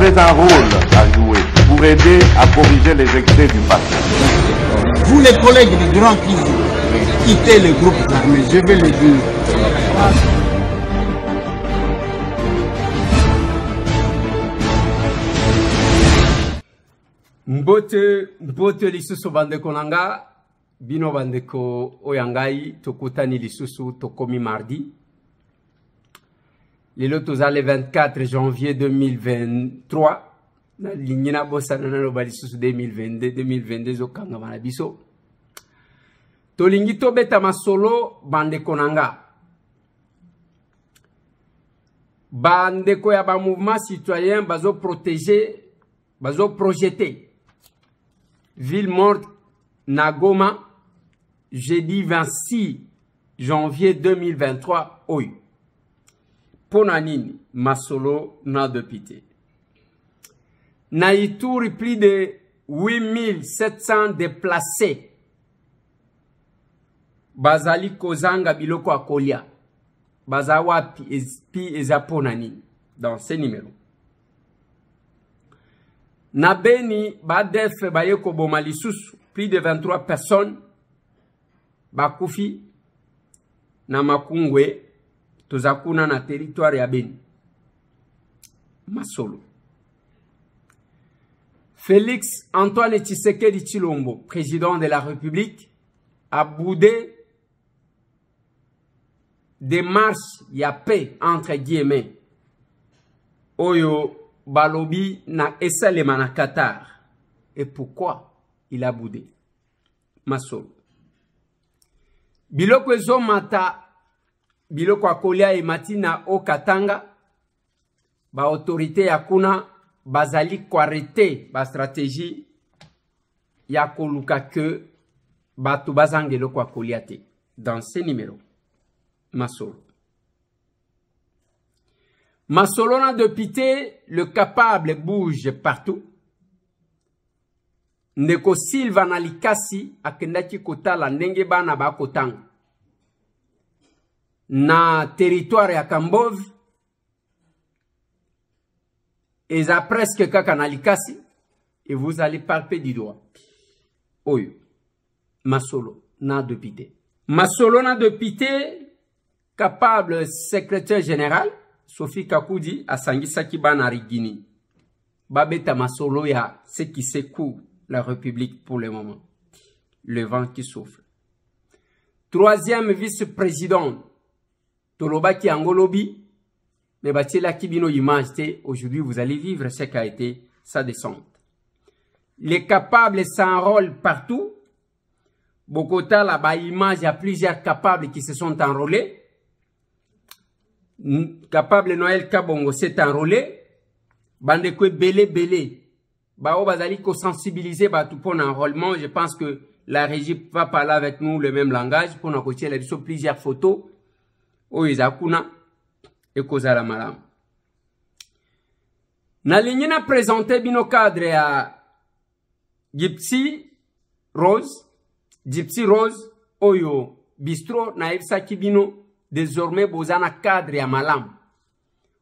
avez un rôle à jouer pour aider à corriger les excès du passé. Vous les collègues du Grand qui quittez le groupe armé, je vais le dire. Mbote lisusu bandeko nanga bino bandeko oyangai tokutani lisusu tokomi mardi lelo tozale 24 janvier 2023 na lingina bosana na loba lisusu 2022 zokanga mana biso tolingi tobeta masolo bandeko nanga bandeko ya ba mouvement citoyen bazo protéger bazo projeter ville morte Nagoma, jeudi 26 janvier 2023, Oyo. Ponanini, Masolo, na dépité. Naïtouri, plus de 8700 déplacés. Bazali Kozanga Biloko Akolia. Bazawa Pi Ezaponani. Dans ces numéros. Nabeni Badef Bayeko Bomalisusu, plus de 23 personnes, Bakoufi, Namakungwe, Tozakuna na territoire ya Beni. Masolo. Félix Antoine Tshisekedi Tshilombo, président de la République, a boudé des marches ya paix entre guillemets. Oyo Balobi na esalema na Qatar. Et pourquoi il a boudé? Masolo. Biloko ezo mata biloko akolia ematina o Katanga ba autorité ya kuna bazali kwarete ba stratégie ya koluka que batu bazangelo kwa kolia te. Dans ces numéros. Masolo. Masolona de Pité, le capable bouge partout. Ndeko Silva na Likasi akendaki kotala ndenge bana ba kotanga. Na territoire ya Kambov, eza presque kaka na Likasi, et vous allez palper du doigt. Oyo, Masolo na de Pité. Masolona de Pité, capable secrétaire général, Sophie Kakoudi a sangisaki bana rigini. Babeta Masolo ya ce qui secoue la République pour le moment. Le vent qui souffle. Troisième vice-président, Tolobaki Angolobi, mais Batila Kibino image, aujourd'hui vous allez vivre ce qu'a été sa descente. Les capables s'enrôlent partout. Bokota, là-bas, image, il y a plusieurs capables qui se sont enrôlés. Capable Noël Kabongo s'est enrôlé. Bandekwe belé. Bao bazali ko sensibiliser ba tout pour l'enrôlement. Je pense que la régie va parler avec nous le même langage pour nous cocher les plusieurs photos. O izakuna et kozala malam. Na ligne présenté bino cadre à Gypsy Rose Oyo Bistro na Epsaki bino. Désormais, bozana cadre ya malam.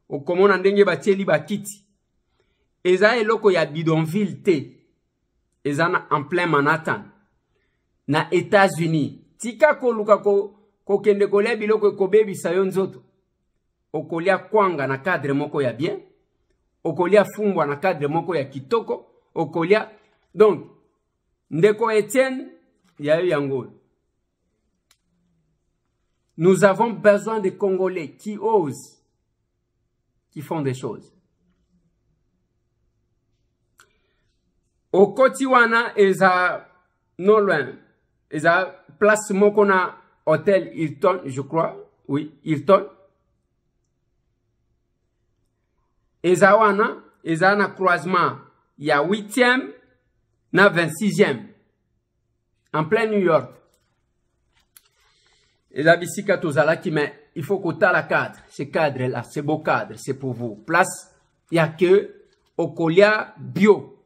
O komona ndenge batieli bakiti. Eza eloko ya bidonville te. Ezana en plein Manhattan. Na États-Unis. Tika koluka ko kende kolia biloko kobebi sayo nzoto. Okolia kwanga na cadre moko ya bien. Okolia fumbwa na cadre moko ya kitoko. Okolia. Donc, ndeko Etienne, yayo yango. Nous avons besoin de Congolais qui osent, qui font des choses. Au Kotiwana, eza non loin, eza place mokona hôtel Hilton, je crois, oui, Hilton. Eza wana, eza na croisement, il y a 8e, na 26e, en plein New York. Et la bisika tozalaki, mais il faut qu'on t'a la cadre. Ce cadre-là, c'est beau cadre, c'est pour vous. Place, il y a que Okolia bio.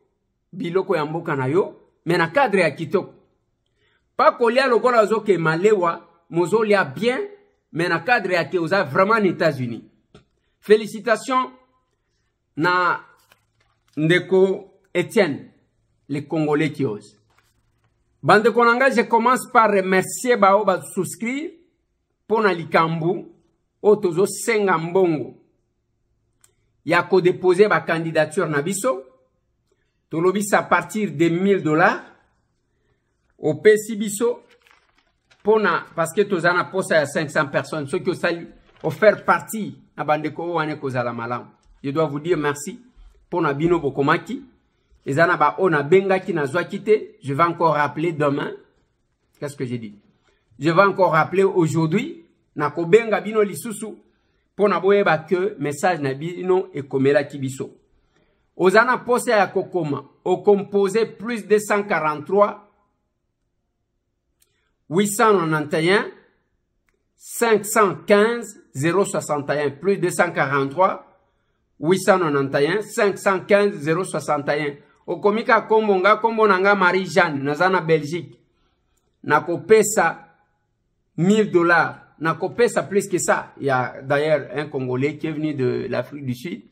Biloko ya mboka na yo, mais na cadre ya kitoko. Pas kolia lokola ozoke malewa, mozolia bien, mais na cadre ya ke oza vraiment aux États-Unis. Félicitations na Ndeko Etienne, les Congolais qui osent. Bande Konanga, je commence par remercier Bao ba souscrire pour na likambu otozo senga mbongo. Ya ko déposer ba candidature na biso. Tolobis à partir de $1000 au PC biso pona parce que tozana posa ya 500 personnes ceux qui ont fait partie na bande ko wane ko zala malam. Je dois vous dire merci pour na bino bokomaki. Ezana ba ona benga ki na zwa kite, je vais encore rappeler demain. Qu'est-ce que j'ai dit? Je vais encore rappeler aujourd'hui na ko benga bino lisusu pour na boyeba que message na bino e komela kibiso. Ozana pose ya kokoma au composé plus 243 891 515 061 plus 243 891 515 061 okomika kombonga kombonanga Marie-Jeanne nazana Belgique nakopesa $1000 nakopesa plus que ça. Il y a d'ailleurs un Congolais qui est venu de l'Afrique du Sud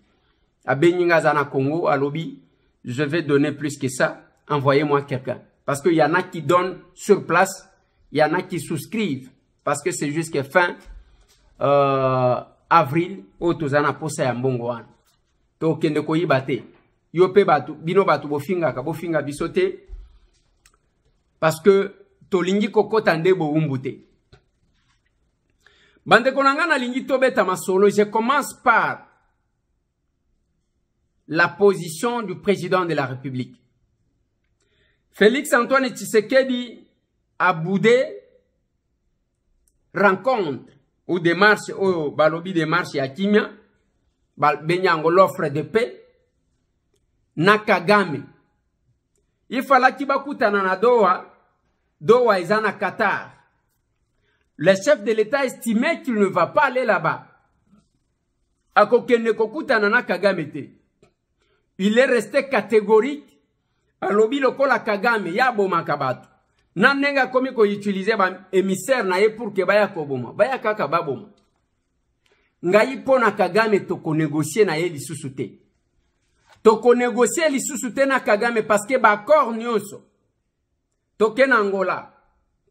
à Beninga zana Congo à Lobby. Je vais donner plus que ça. Envoyez-moi quelqu'un parce qu'il y en a qui donnent sur place, il y en a qui souscrivent parce que c'est jusqu'à fin avril au tozana posa ya mbongo wana to kende ko yibate yo pe batu bino batu bofinga bisote parce que tolingi kokota ndebo umbute bande konanga na lingi tobeta masolo. Je commence par la position du président de la République. Félix Antoine Tshisekedi a boudé rencontre ou démarche ou balobi démarche ya Kimia benyango l'offre de paix na Kagame. Il fallait qu'il bakutana na Doha ezana Qatar. Le chef de l'État estimait qu'il ne va pas aller là-bas. Akokene kokutana na Kagame te. Il est resté catégorique. Alobi lokola Kagame ya boma kabatu. Nanenga komi ko utiliser ba émissaire na ye pour que baya koboma. Baya kaka baboma. Ngai pona Kagame toko négocier na ye lisusu te. Toko négocier lisusu te na Kagame parce que ba accord nyonso. Toke na Angola.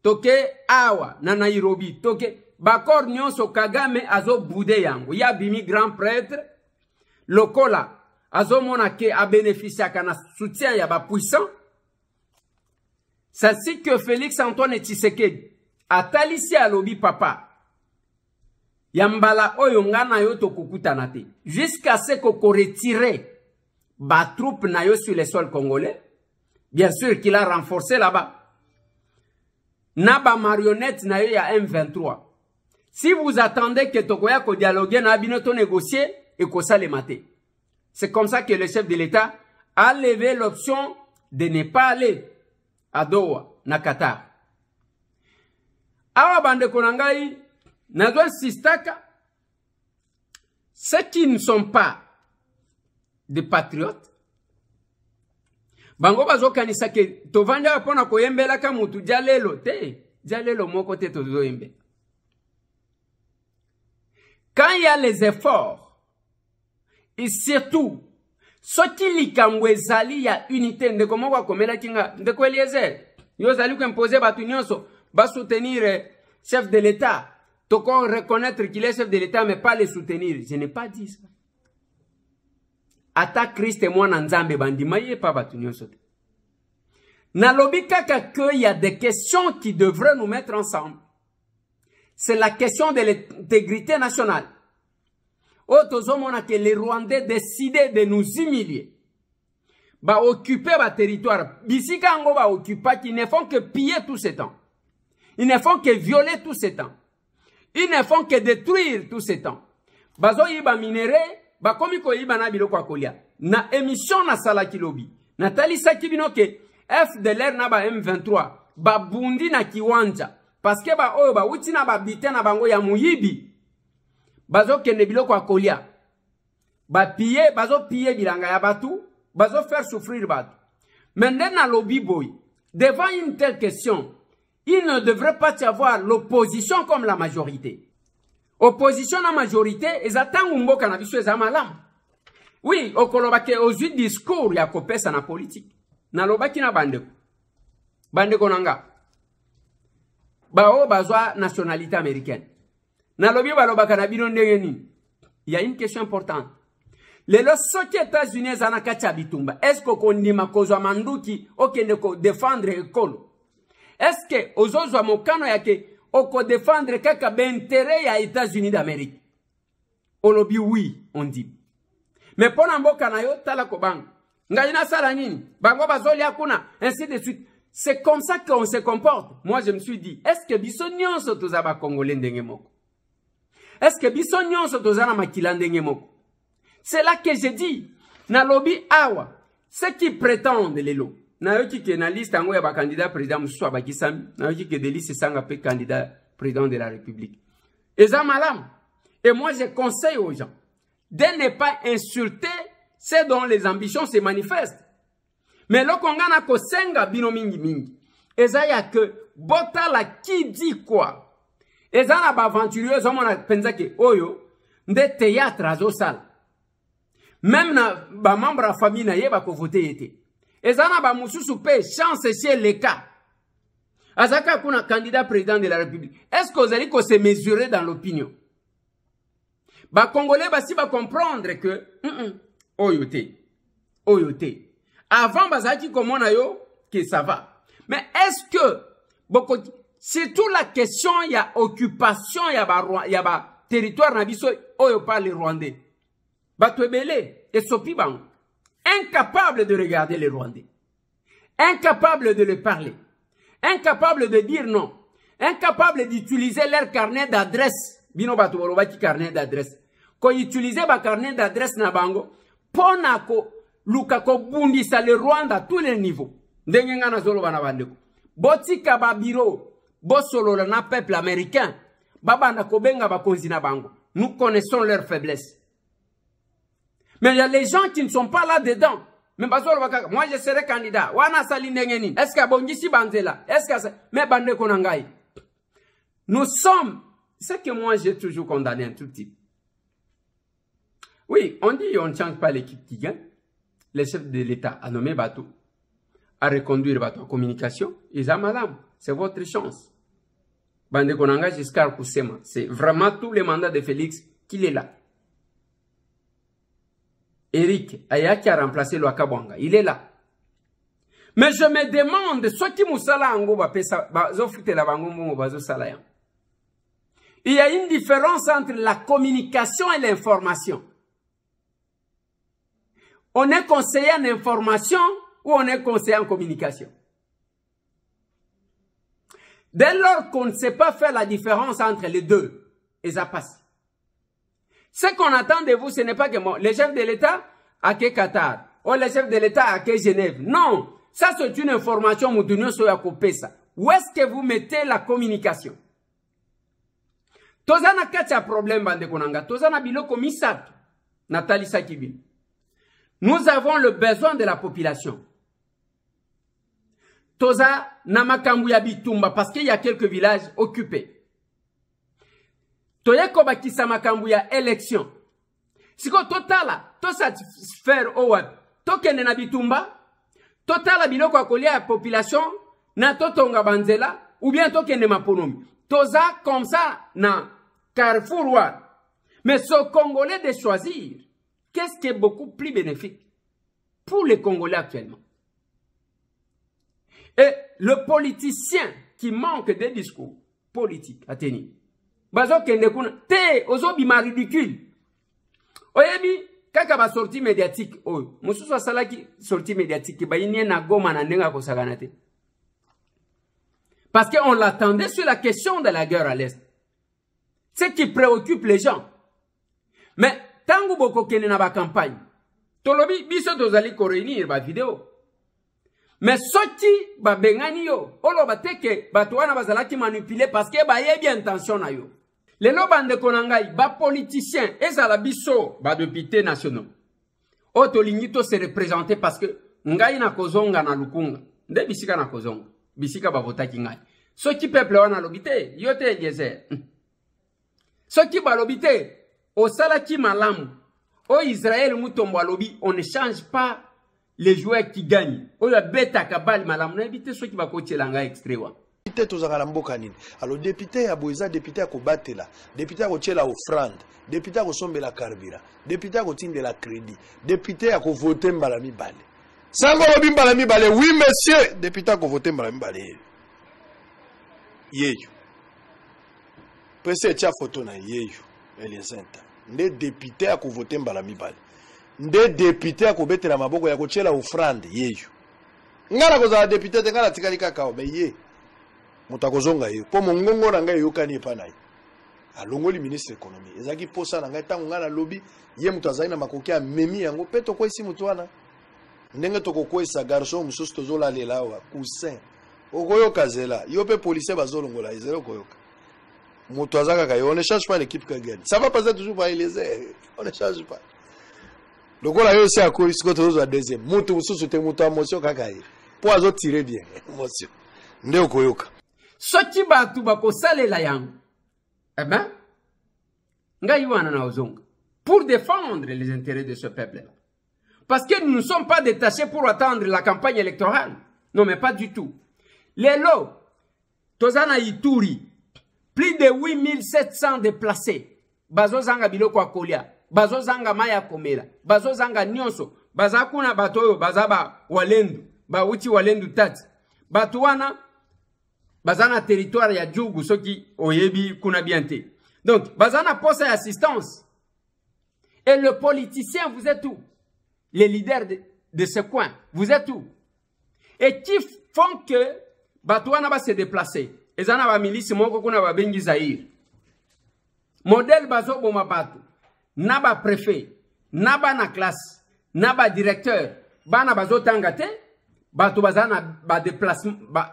Toke awa na Nairobi. Toke ba accord nyonso Kagame azo bude yango. Ya bimi grand prêtre lokola azo mona ke a bénéficié kana soutien ya ba puissant. C'est ainsi que Félix Antoine Tshisekedi atalisi alobi papa yambala oyo ngana yo tokukutana te jusqu'à ce qu'on retire ba troupe na yo sur le sol congolais. Bien sûr qu'il a renforcé là-bas. Na ba marionnette na yo ya M23. Si vous attendez que tokoya ko dialoguer na bino to négocier et ko ça le maté. C'est comme ça que le chef de l'État a levé l'option de ne pas aller à Doha, na Qatar. Awa bande konangai, nazwa sistaka, ceux qui ne sont pas des patriotes, bango bazo kanisa ke tovanda pona koyembela ka mutu jalelo te, jalelo moko te tozo yembe. Quand il y a les efforts, et surtout, ce qui likamwe zali ya unité ndeko moko akomela kinga ndeko Eliezer yo zali ko imposer batu nyonso ba soutenir chef de l'État toko reconnaître qu'il est chef de l'État mais pas le soutenir. Je n'ai pas dit ça. Ata Christ mwana nzambe bandima ye pa batu nyonso te. Na lobi kaka que il y a des questions qui devraient nous mettre ensemble. C'est la question de l'intégrité nationale. Otozomona que les Rwandais décidaient de nous humilier. Ba occuper ba territoire. Bisika ngo ba occuper qui ne font que piller tout ce temps. Ils ne font que violer tout ce temps. Ils ne font que détruire tout ce temps. Bazo yiba minéré, ba komi ko yiba na biloko akolia. Na émission na sala kilobi. Na talisa kibino ke FDLR na ba M23. Ba bundi na kiwanja. Parce que ba oyo ba uti na ba bite na bango ya muyibi. Bazo kende biloko akolia. Ba piller, bazo piller bilanga ya batu. Bazo faire souffrir batu. Maintenant, lobby boy, devant une telle question, il ne devrait pas y avoir l'opposition comme la majorité. Opposition la majorité, ils attendent un mot cannabis malam. Oui, okolobake ozwi discours ya kopesa na politique. Nalobaki na bandeko. Bandeko nanga. Bao bazwa nationalité américaine. Nalobi balobaka na bino ndenge nini. Il y a une question importante. Lelo soki États-Unis zana kati bitumba. Est-ce que kondima kozwa manduki okende ko défendre ekolo? Est-ce que ozozwa mokano yake oko défendre kaka b'intérêt ya États-Unis d'Amérique? Olobi oui, on dit. Mais pour mboka na yo tala ko bang. Ngai na sala nini? Bango bazoli akuna, ainsi de suite. C'est comme ça qu'on se comporte. Moi je me suis dit, est-ce que biso nyonso tozaba congolais ndenge moko? Est-ce que biso nyonso tozana makila ndenge moko? C'est là que j'ai dit, na lobi awa, ceux qui prétendent les lots, na yoki ke na liste ango ya ba candidat président mususu abakisami, na yoki ke de liste sanga pe candidat président de la République. Eza malam. Et moi je conseille aux gens de ne pas insulter ceux dont les ambitions se manifestent. Mais lo kongana ko senga bino mingi mingi. Eza ya que botala qui dit quoi? Eza na ba aventurieux zomona penzake oyo nde théâtre azo sala. Même na ba membre la famille na yeba ko voter été. Ezana ba mususu pe chance chez les cas. Azaka kuna candidat président de la République. Est-ce que vous allez se mesurer dans l'opinion? Ba Congolais ba si ba comprendre que oyote. Avant bazaki komona yo que ça va. Mais est-ce que beaucoup c'est toute la question y a occupation y a ba territoire na biso oyo par les Rwandais. Batwebele et Sopibang, incapables de regarder les Rwandais, incapables de les parler, incapables de dire non, incapables d'utiliser leur carnet d'adresse. Bino batwolobaki carnet d'adresse. Quand ils utilisaient ba carnet d'adresse na bango, ponako lukako bundisa le Rwanda à tous les niveaux. Ndengenga na zolo bana bandeko. Botika ba biro, bosolo na peuple américain, baba na kobenga ba konzina bango. Nous connaissons leurs faiblesses. Mais il y a les gens qui ne sont pas là-dedans. Mais moi, je serai candidat. Est-ce que Bongisi Banzela? Est-ce que mais Bande Konangai? Nous sommes. C'est que moi, j'ai toujours condamné un tout petit. Oui, on dit on ne change pas l'équipe qui gagne. Le chef de l'État a nommé Batou, a reconduire Batou en communication. Ils ont madame, c'est votre chance. Bande Konanga jusqu'à Koussema. C'est vraiment tous les mandats de Félix qu'il est là. Eric Ayaki a remplacé le Akabwanga. Il est là. Mais je me demande, ce qui moussala ango ba pesa ba zofite la bango ba zo salaya. Il y a une différence entre la communication et l'information. On est conseiller en information ou on est conseiller en communication. Dès lors qu'on ne sait pas faire la différence entre les deux, et ça passe. Ce qu'on attend de vous, ce n'est pas que moi, le chef de l'État à que Qatar, ou le chef de l'État à que Genève. Non, ça c'est une information, où est-ce que vous mettez la communication? Tozana katia problème bande konanga, tozana biloko misat, Nathalie Sakibi. Nous avons le besoin de la population. Toza namakambu ya bitumba, parce qu'il y a quelques villages occupés. Toye koba kisa makambu ya élection. Siko totala, to satisfaire owa, to kende na bitumba, totala biloko akolia ya population, na totonga banzela, ou bien to kende maponomi. Toza comme ça, na Carrefour wa. Mais ce Congolais de choisir, qu'est-ce qui est beaucoup plus bénéfique pour les Congolais actuellement? Et le politicien qui manque de discours politiques à tenir. Bazo kende kuna te ozo bima ridicule. Oyebi kaka ba sortie médiatique oyo. Mususu salaki sortie médiatique ba yini na goma na ndenga ko saganate. Parce qu'on l'attendait sur la question de la guerre à l'est. Ce qui préoccupe les gens. Mais tangu boko kene na ba campagne. Tolobi biso tozali ko réunir ba vidéo. Mais soti ba bengani yo, olo ba teke bato wana bazalaki manipuler parce que ba yebi intention na yo. Les bande konangai ba politiciens ezala biso ba députés nationaux. O tolingito se représenter parce que ngai na kozonga na lukunga. Nde bisika na kozonga. Bisika ba votaki ngai. Soti peuple wana lobité, yote Eliezer. Soti ba lobité, o salaki malamu. Au Israël, on ne change pas les joueurs qui gagnent. Au beta kabal malam na éviter ceux qui va coacher langa extrait wa. Alors député à Boisa, député à Kobatela, député à Kochela offrande, député à Kosombe la Carvira, député à Kotinde la crédit, député à Kovoter Mbalami Bale. Sango Mbalami Bale, oui monsieur, député à Kovoter Mbalami Bale. Yeyo. Pese tia photo na yeyo, Elizenta. Nde député à Kovoter Mbalami Bale. Nde député à Kobetela maboko ya Kochela offrande, yeyo. Ngala koza député te ngala tikali kakao, mais ye. Mutakozonga yo po mongongo na ngai yokani epanai alongoli ministre économie ezaki posa na ngai tango ngana lobby ye mutu azali na makoki ya memi yango pe toko esi mutu wana ndenge toko kwesa garçon mususu tozola lela wa cousin okoyoka zela yo pe policier bazolongola ezelo koyoka mutu azaka ka yo on ne change pas l'équipe qui gagne ça va passer toujours par Eliezer on ne change pas lokola yo c'est à cause que tozo deuxième mutu mususu te mutu emotion kaka ye po azo tirer bien emotion nde okoyoka Soki batu bako salela yango. Eh ben, ngai wana na ozonga. Pour défendre les intérêts de ce peuple-là. Parce que nous ne sommes pas détachés pour attendre la campagne électorale. Non, mais pas du tout. Les lots, Tozana Ituri, plus de 8700 déplacés. Bazo zanga biloko akolia. Bazo zanga maya komela. Bazo zanga nyonso. Bazakuna batoyo, bazaba walendu. Bauti walendu tati. Batuana, bazana territoire ya djougou, ceux qui oyebi kuna bienté. Donc, bazana poste et assistance. Et le politicien, vous êtes où? Les leaders de ce coin, vous êtes où? Et qui font que batouana va se déplacer? Et zana va milice moko kuna va bengi Zaïr. Modèle bazo boma batu. Naba préfet, naba na classe, naba directeur, bana bazo tangate, batu bazana ba déplace,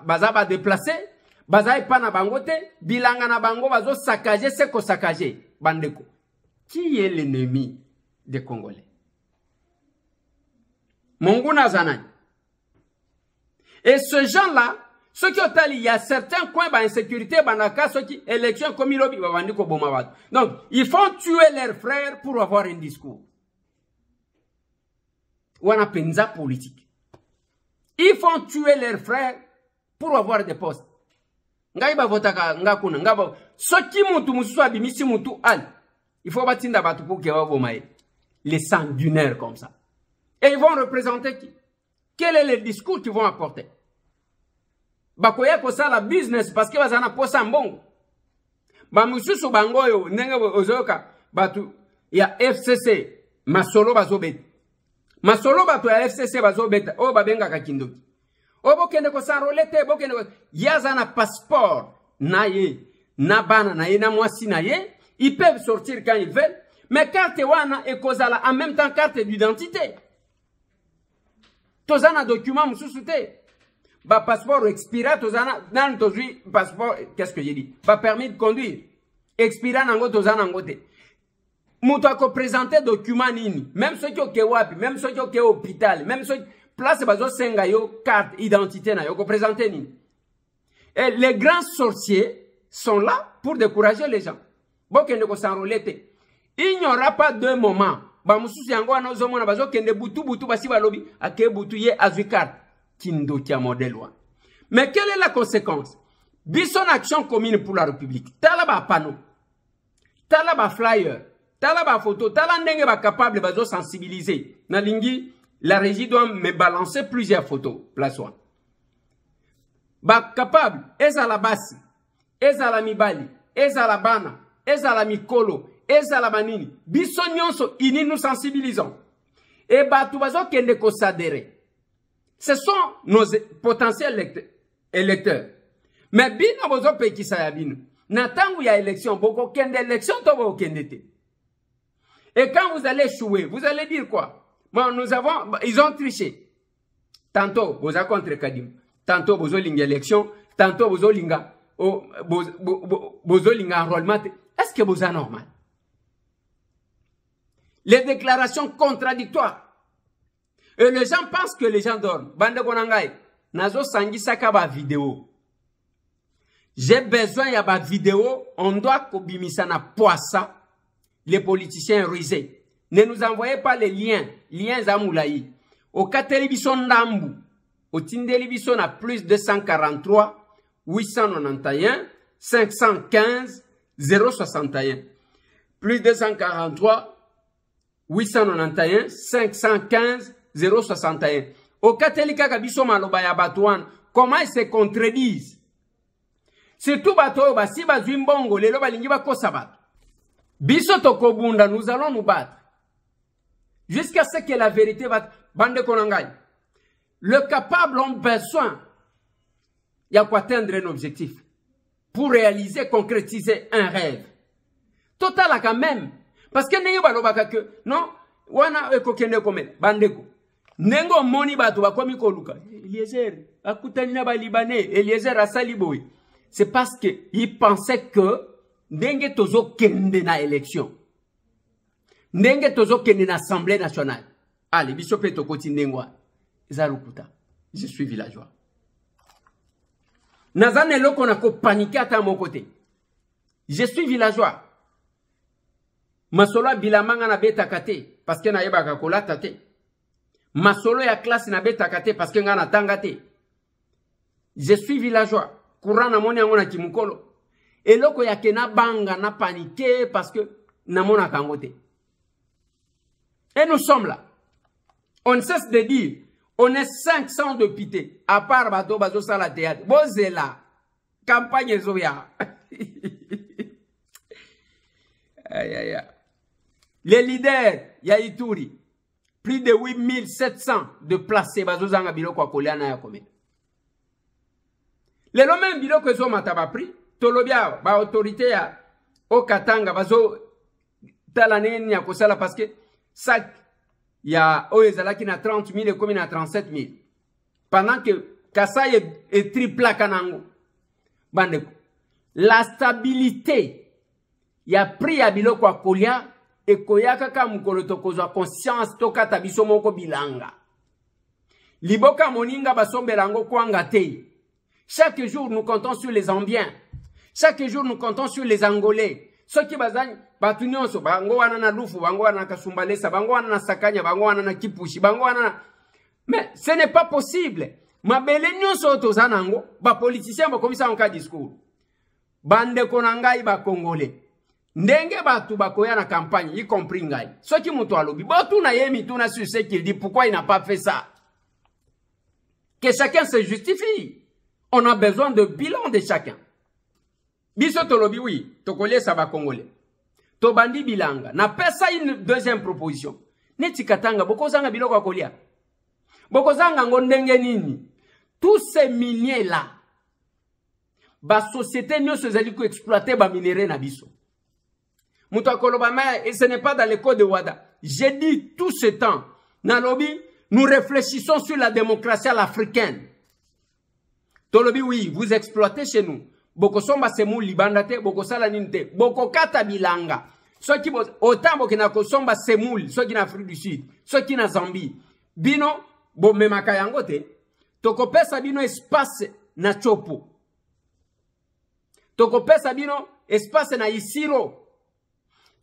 baza ba déplacer. Bazai pana bangote, bilanga na bango bazo saccager, seko saccager. Bandeko. Qui est l'ennemi des Congolais? Monguna Zanani. Et ce gens-là, ceux qui ont allé, il y a certains coins d'insécurité, banaka, ceux qui, élection comme il a donc, ils font tuer leurs frères pour avoir un discours. Ou un penza politique. Ils font tuer leurs frères pour avoir des postes. Ngai ba votaka ngakuna ngaba soki mutu mususu abimisi mutu al il faut batinda batu pour que va vomaye les sanguinaires comme ça et ils vont représenter qui? Quel est le discours qu'ils vont apporter? Bakoya ko sala business parce que bazana posa mbongo ba mususu bangoyo ndenge ozoka batu ya FCC masolo bazobeta masolo batu ya FCC bazobeta o babenga kakindoki Obo kende ko sanrolete, bo kende ko yazana passeport naye, na bana naye, na mwasi naye, ils peuvent sortir quand ils veulent, mais carte wana e kozala en même temps carte d'identité. Tozana document mususute. Ba passeport expira, tozana nan tozui passeport, qu'est-ce que j'ai dit? Ba permis de conduire. Expira nango tozana ngote. Muto ako présenter document nini, même ceux qui au kewapi, même ceux qui au hôpital, même ceux place bazo senga yo carte identité na yo ko présenter ni. Et les grands sorciers sont là pour décourager les gens. Bon kende ko s'enrôler. Il n'y aura pas de moment. Ba mususu yango na zo mona bazo kende butu basi balobi ake butu ye azui carte kindo tia modèle wa. Mais quelle est la conséquence? Bison action commune pour la République. Tala ba panneau. Tala ba flyer. Tala ba photo. Tala ndenge ba capable bazo sensibiliser. Na lingi la régie doit me balancer plusieurs photos. Place one. Ba capable, eza la basi, eza la mibali, eza la bana, eza la mikolo, eza la manini. Biso nyonso ini nous sensibilisons. Et batu bazo kende ko sadere. Ce sont nos potentiels électeurs. Mais bino bozo pekisa ya bino. Na tangu ya élection, boko kende élection to boko kende te. Et quand vous allez échouer, vous allez dire quoi? Bon, ils ont triché. Tantôt, vous avez contre Kadim. Tantôt, vous avez l'élection. Tantôt, vous avez enrôlement. Est-ce que vous avez normal? Les déclarations contradictoires. Et les gens pensent que les gens dorment. Bande Konangai, Nazo Sangi Sakaba vidéo. J'ai besoin de vidéo. On doit kobimisana poissa. Les politiciens rusés. Ne nous envoyez pas les liens Zamoulaï. Au cas télévision Ndambu, au télévision à plus 243 891 515 061. Plus 243 891 515 061. Au cas téléka biso maloba ya batouan, comment ils se contredisent? Surtout bato si bazuimbongo lelo balingi bakosa bato. Biso tokobunda, nous allons nous battre. Jusqu'à ce que la vérité va bande konangai. Le capable ont besoin y a quoi atteindre un objectif pour réaliser, concrétiser un rêve. Total quand même. Parce que n'est pas que non, wana ekokende komel bandeko. Nengo moni bato bakomi koluka. Eliezer akutani na ba libanais, Eliezer asaliboy. C'est parce que il pensait que ndenge tozo kende na élection. Ndenge tozo kende na assemblée nationale. Allez, bisope to koti ndengwa. Zarukuta. Je suis villageois. Nazane loko na ko paniquer à mon côté. Je suis villageois. Masolo bilamanga na beta kate parce que na yeba kakola tate. Masolo ya classe na beta kate parce que nga na tangate. Je suis villageois. Courant na moni yango na kimukolo. Et loko ya kena banga na paniquer parce que na mona kangote. Et nous sommes là. On ne cesse de dire, on est 500 députés, à part Bato Bazo Sala Théâtre. Bozela, campagne Zoya. Aïe, aïe, aïe. Les leaders, Yaïtouri, plus de 8700 de placés, Bazo Zanga Biloko Akoliana Yakome. Les mêmes Biloko Zo Mataba pris, Tolobia, ba autorité au Katanga, Bazo Talané Yakosala parce que sac. Il y a Oezala qui n'a 30 000 et comme il a 37 000. Pendant que Kassai est triple à Kanango. La stabilité, il y a pris à Biloko à Kolia et Koyaka Kamukolo Tokozo conscience Toka Tabiso Moko Bilanga. Liboka Moninga Basombelango Kwangate. Chaque jour nous comptons sur les Ambiens. Chaque jour nous comptons sur les Angolais. Ceux qui bazan batunyoso bango wana na lufu bango wana kasumbalesa bango wana na sakanya bango wana na kipushi bango wana na... Mais ce n'est pas possible. Mabele nyonso tozanango ba politiciens ba komisa en cas discours. Bande konangai ba congolais. Ndenge batu bakoya na campagne y compris ngai. Ceux qui muto alobi botu na yemi tuna sur ce qu'il dit pourquoi il n'a pas fait ça. Que chacun se justifie. On a besoin de bilan de chacun. Biso tolobi oui, tokole saba congolais. Tobandi bilanga. Na pesa une deuxième proposition. Neti katanga boko zanga biloko akolia. Boko zanga ngondenge nini. Tous ces miniers là. Ba société nyoso zali ko exploiter ba minerais na biso. Muto akoloba mais et ce n'est pas dans le code de Ouada. J'ai dit tout ce temps na lobi nous réfléchissons sur la démocratie à l'africaine. Tolobi oui, vous exploitez chez nous. Boko somba semu libandate, boko sala ninte, boko kata bilanga. Ceux qui autant boko na somba semoul, ceux qui na Afrique du Sud, ceux qui na Zambie. Bino, bo memaka yangote, toko pesa bino espace na chopo. Toko pesa bino espace na Isiro.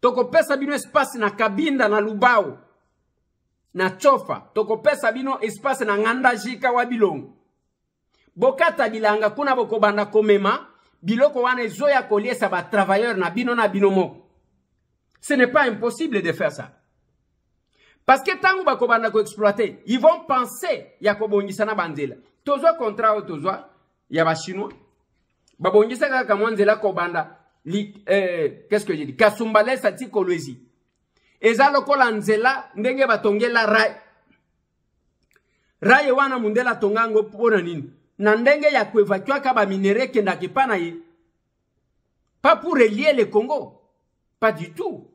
Toko pesa bino espace na Kabinda na Lubao. Na Chofa. Toko pesa bino espace na Ngandajika wa Bilongo. Bokata bilanga kuna boko banda komema. Biloko wane zoya kolie sa ba travailleur na bino moko. Ce n'est pas impossible de faire ça. Parce que tangu bako banda ko exploiter, ils vont penser ya ko bongisa na banzela. Tozo contrat o tozo ya ba chinois. Ba bongisa kaka mwanzela ko banda qu'est-ce que j'ai dit? Kasumbale sati kolwezi. Eza lokola nzela ndenge batongela rai. Rai wana mundela tongango pona nini? Nandenge ya kuevacuer kaba minéraux kenda kipana ye. Pas pour relier le Congo. Pas du tout.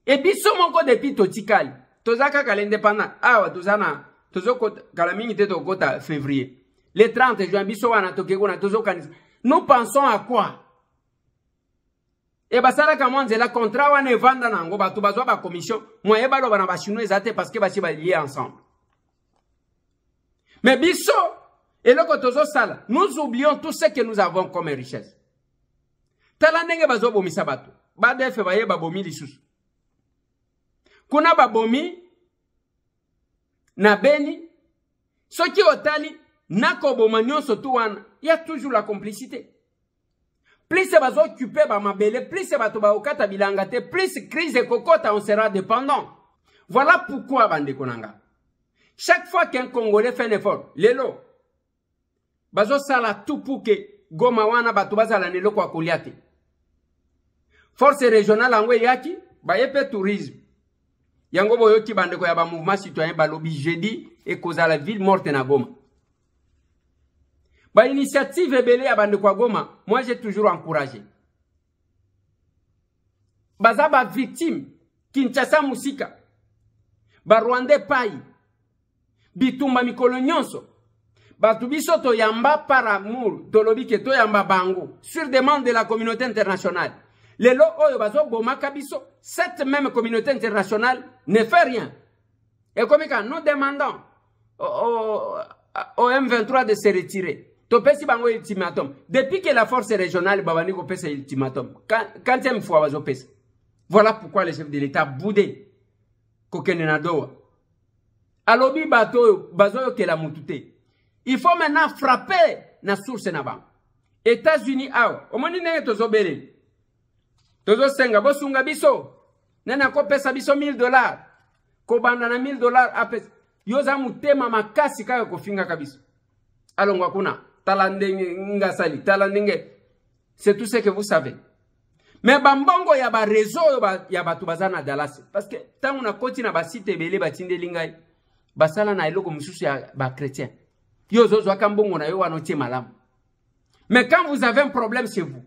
Et biso mongo depuis totikali. Tozaka kala indépendant. Ah, tozana. Tozoko kalamingi te tokota février. Le 30 juin, biso wana tokeko na tozokanisa. Nous pensons à quoi? Et basala kamonze la contrat wana evanda nango batu bazwa ba commission. Moye balo bana ba chinois ezate parce que basi ba liés ensemble. Mais biso et le kotozo sala, nous oublions tout ce que nous avons comme richesse. Talandenge bazo bomi sabato. Bade fe baye babomi lisusu. kuna babomi na Beni soki otali nakoboma nyonso tu wana il y a toujours la complicité. Plus se bazo occupé ba mabele, plus se bato ba okata bilanga te, plus crise et kokota on sera dépendant. Voilà pourquoi bande konanga. Chaque fois qu'un Congolais fait un effort, lelo bazo sala tout pour que Goma wana bato bazala nelo kwa koliate. Force régionale angwe yaki ba yepe tourisme. Yango boyoki bande ko ya ba mouvement citoyen balobi jeudi et causa la ville morte na Goma. Ba initiative ebele ya bande kwa Goma, moi j'ai toujours encouragé. Baza ba victime Kinshasa musika. Ba Rwandais pai. Bitumba mikolo nyonso. Batu biso to yamba par amour, tolobi ke to yamba bango, sur demande de la communauté internationale. Lelo oyo bazo boma kabiso, cette même communauté internationale ne fait rien. Et comme quand nous demandons au M23 de se retirer, topesi bango ultimatum. Depuis que la force régionale babani ko pesa ultimatum, quantième fois bazo pesa. Voilà pourquoi les chefs de l'État boudé kokene na doa. Alobi bato bazo ke la mutute. Il faut maintenant frapper na source na ba. États-Unis awa, omoni nenge tozo bele. Tozo senga bosunga biso. Nena ko pesa biso $1000. Ko banda na $1000 apes. Yoza mutema makasi kaka ko finga kabiso. Alongwa kuna talandenge ngasali, talandenge. C'est tout ce que vous savez. Mais bambongo ya ba réseau ya batu bazana Dallas parce que tant on a koti na ba site belé ba tinde lingay. Basala na eloko mususu ya ba chrétien. Mais quand vous avez un problème chez vous,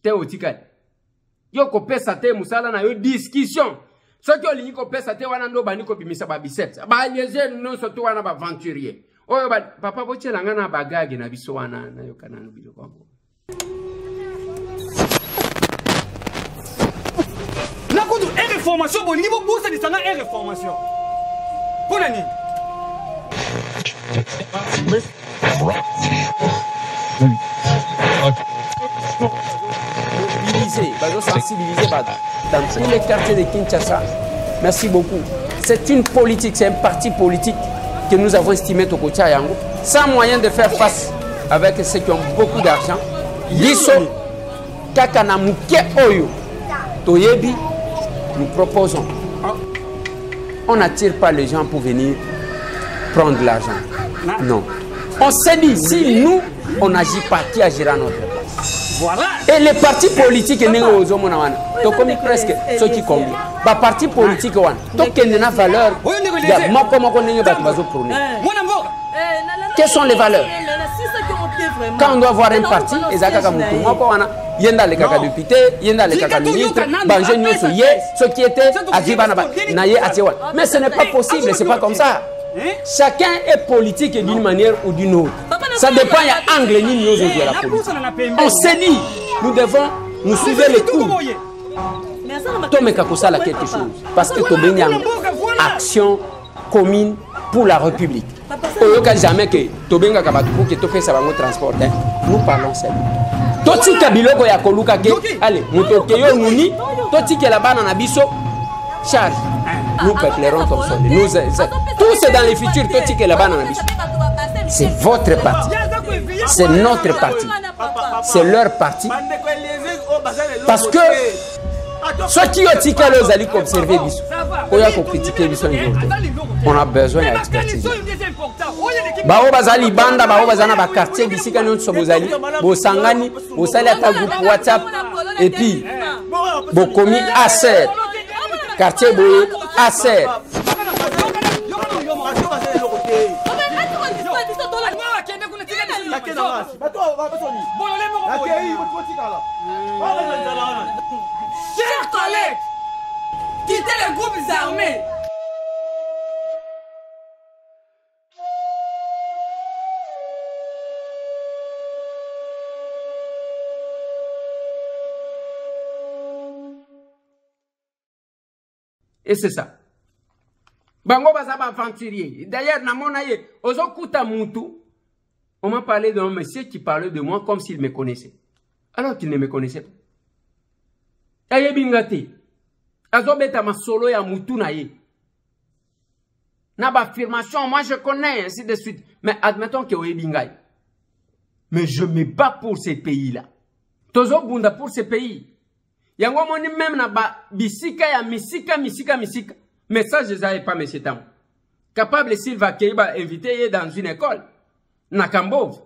te otikali. Yo ko pesa te musala na yo discussion. So ki olingi ko pesa te wana ndo bani ko bimisa ba biceps. Ba liege non so to wana ba aventurier. Oyo ba papa bochela ngana bagage na biso wana na yo kana no bilo kwabo. Na kudu information bo niveau bourse de sana information. Pona ni sensibiliser dans tous les quartiers de Kinshasa. Merci beaucoup. C'est une politique, c'est un parti politique que nous avons estimé au Kotia Yango, sans moyen de faire face avec ceux qui ont beaucoup d'argent. Biso, Kakana Muke Oyo, Toyebi, nous proposons. On n'attire pas les gens pour venir prendre l'argent. Non. On s'est dit, si nous, on n'agit pas, qui agira à notre place? Voilà. Et les partis politiques, donc comme presque ceux qui combinent. Les partis politiques, donc il y a une valeur. Quelles sont les valeurs? Quand on doit voir un parti, il y a les caca députés, il y a les caca ministres, ceux qui étaient à mais ce n'est pas possible, c'est pas comme ça. Chacun est politique d'une manière ou d'une autre. Ça dépend, il y a angle ni nous de la politique. On s'est dit, nous devons nous soulever les coups. Tomé Kakosa a quelque chose. Parce que Tomé a une action commune pour la République. Au cas jamais que Tomé Kabatou que Tofé ça va nous transporter. Nous parlons seul. Toti Kabiloko ya Koluka ke allez, Motokeyo Mouni, Toti ke la banane abiso charge. Nous peuplerons comme ça. Tout c'est dans les futurs. Toti ke la banane abiso. C'est votre parti. C'est notre parti. C'est leur parti. Parce que ceux qui ont tiqué les alliés observer biso, on a besoin d'expertise. Bao bazali banda, bao bazana ba quartier d'ici quand nous sommes allés, bo sangani, bo sali ata groupe WhatsApp et puis bo komi ASER, quartier bo ASER. Chers collègues, quittez les groupes armés. Et c'est ça. Bango bazaba aventurier. D'ailleurs, namonaye, ozokuta mutu. On m'a parlé d'un monsieur qui parlait de moi comme s'il me connaissait. Alors qu'il ne me connaissait pas. Aye bingati. Azobeta masolo ya mutu na ye. Na ba affirmation, moi je connais, ainsi de suite. Mais admettons que oye bingai. Mais je me bats pour ces pays-là. Tozo bunda pour ces pays. Yango moni même na ba bisika ya misika. Mais ça je n'avais pas monsieur Tam. Capable s'il va inviter dans une école. Na Kambov.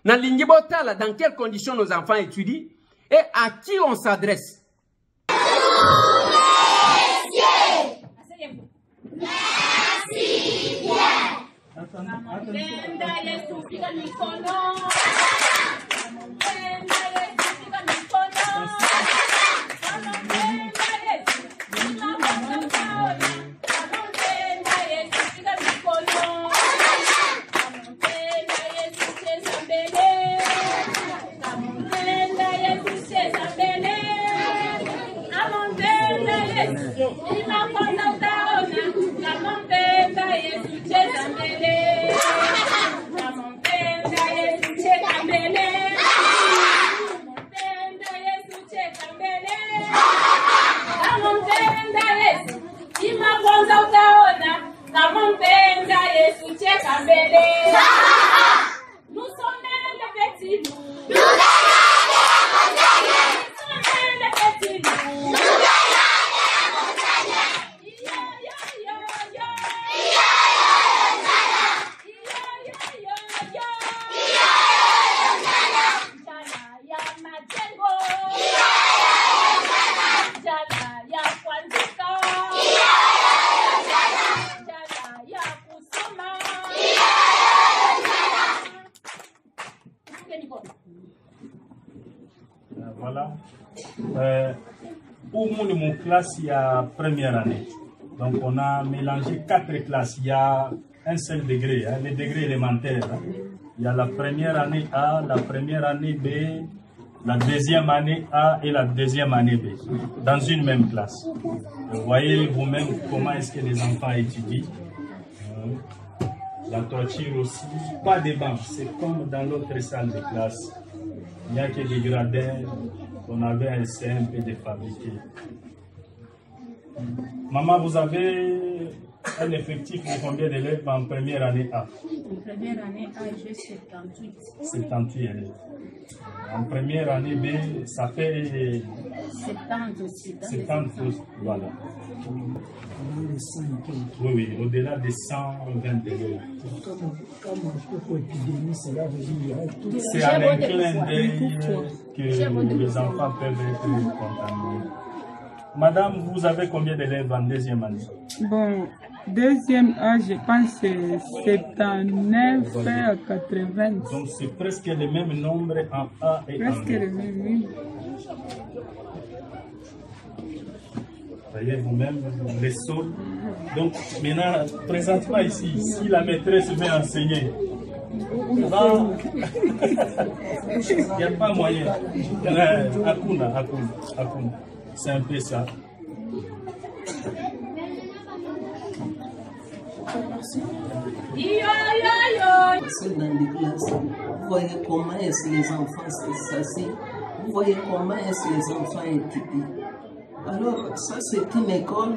Na Lingibotala, dans quelles conditions nos enfants étudient et à qui on s'adresse. Voilà. Pour mon classe, il y a première année. Donc on a mélangé 4 classes. Il y a un seul degré, hein, les degrés élémentaires. Hein. Il y a la première année A, la première année B, la deuxième année A et la deuxième année B, dans une même classe. Vous voyez vous-même comment est-ce que les enfants étudient. La toiture aussi, pas de bancs, c'est comme dans l'autre salle de classe. Il n'y a que des gradins qu'on avait essayé un peu de fabriquer. Maman, vous avez un effectif de combien d'élèves en première année A? En première année A, j'ai 78. 78 élèves. En première année B, ça fait 70 aussi. 70, voilà. Oui, oui, au-delà de 120 élèves. C'est à un clin d'œil que les enfants peuvent être contaminés. Madame, vous avez combien d'élèves en deuxième année? Bon, deuxième A, je pense c'est 79 à 80. Donc c'est presque le même nombre en A et en B. Presque le même, oui. Voyez vous-même les sols. Donc maintenant, présentement ici, si la maîtresse veut enseigner, il n'y a pas moyen. Akuna. C'est un peu ça. Dans les classes, vous voyez comment est-ce que les enfants s'assient, vous voyez comment est-ce que les enfants étudient. Alors, ça c'est une école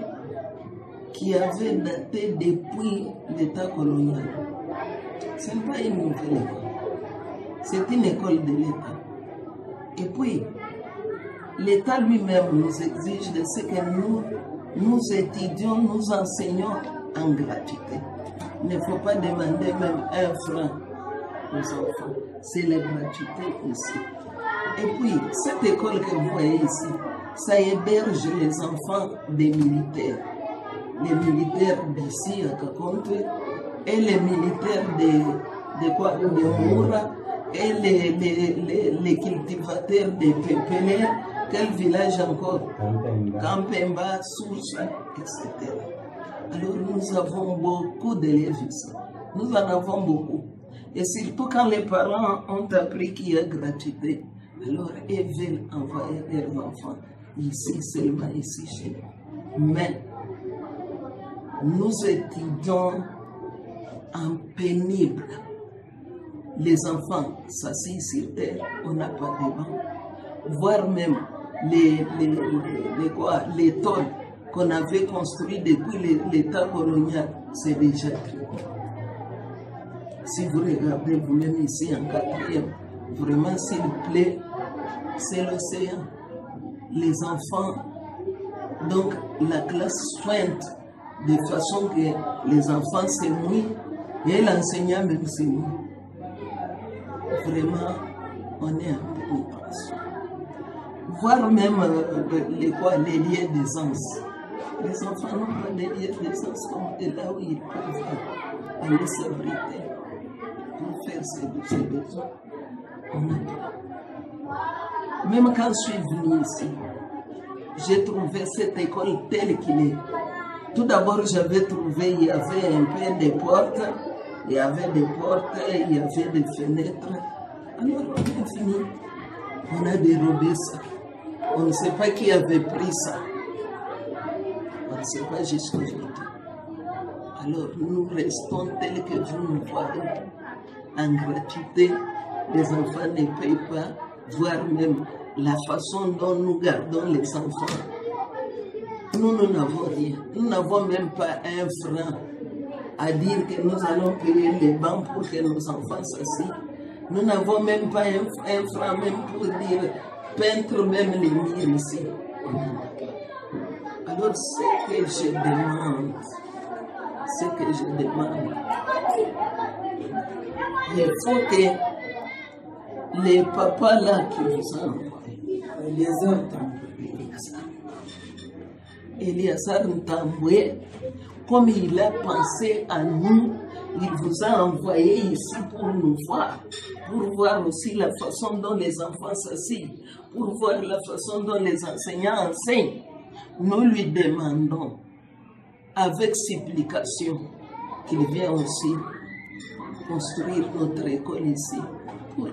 qui avait daté depuis l'état colonial. Ce n'est pas une nouvelle école, c'est une école de l'État. Et puis, l'État lui-même nous exige de ce que nous étudions, nous enseignons en gratuité. Il ne faut pas demander même 1 franc aux enfants. C'est la gratuité ici. Et puis, cette école que vous voyez ici, ça héberge les enfants des militaires. Les militaires d'ici à Kakonte et les militaires de Moura et les cultivateurs de Pépélé. Quel village encore? Kampemba, Sousa, etc. Alors nous avons beaucoup d'élèves ici. Nous en avons beaucoup. Et surtout quand les parents ont appris qu'il y a gratuité, alors ils veulent envoyer leurs enfants ici, seulement ici chez nous. Mais nous étudions en pénible. Les enfants s'assient sur terre, on n'a pas de banc. Voire même les tôles qu'on avait construit depuis l'état colonial, c'est déjà très bien. Si vous regardez vous-même ici en 4e, vraiment s'il plaît, c'est l'océan. Les enfants, donc la classe soigne de façon que les enfants se mouillent et l'enseignant même se mouille. Vraiment, on est un peu dépassé. Voir même les liens d'aisance. Les enfants n'ont pas des liens d'aisance comme de là où ils peuvent aller s'abriter pour faire ses besoins. Même quand je suis venu ici, j'ai trouvé cette école telle qu'il est. Tout d'abord, j'avais trouvé, il y avait un peu des portes, il y avait des fenêtres. Alors, on a fini. On a dérobé ça. On ne sait pas qui avait pris ça. On ne sait pas jusqu'aujourd'hui. Alors, nous restons tels que vous nous voyez. En gratuité, les enfants ne payent pas, voire même la façon dont nous gardons les enfants. Nous n'avons rien. Nous n'avons même pas un franc à dire que nous allons payer les bancs pour que nos enfants s'assient. Nous n'avons même pas un franc même pour dire peindre même les murs ici. Alors ce que je demande, il faut que les papas là qui vous envoient, Eliazar Ntambwe, comme il a pensé à nous, il vous a envoyé ici pour nous voir, pour voir aussi la façon dont les enfants s'assient, pour voir la façon dont les enseignants enseignent. Nous lui demandons, avec supplication, qu'il vienne aussi construire notre école ici, pour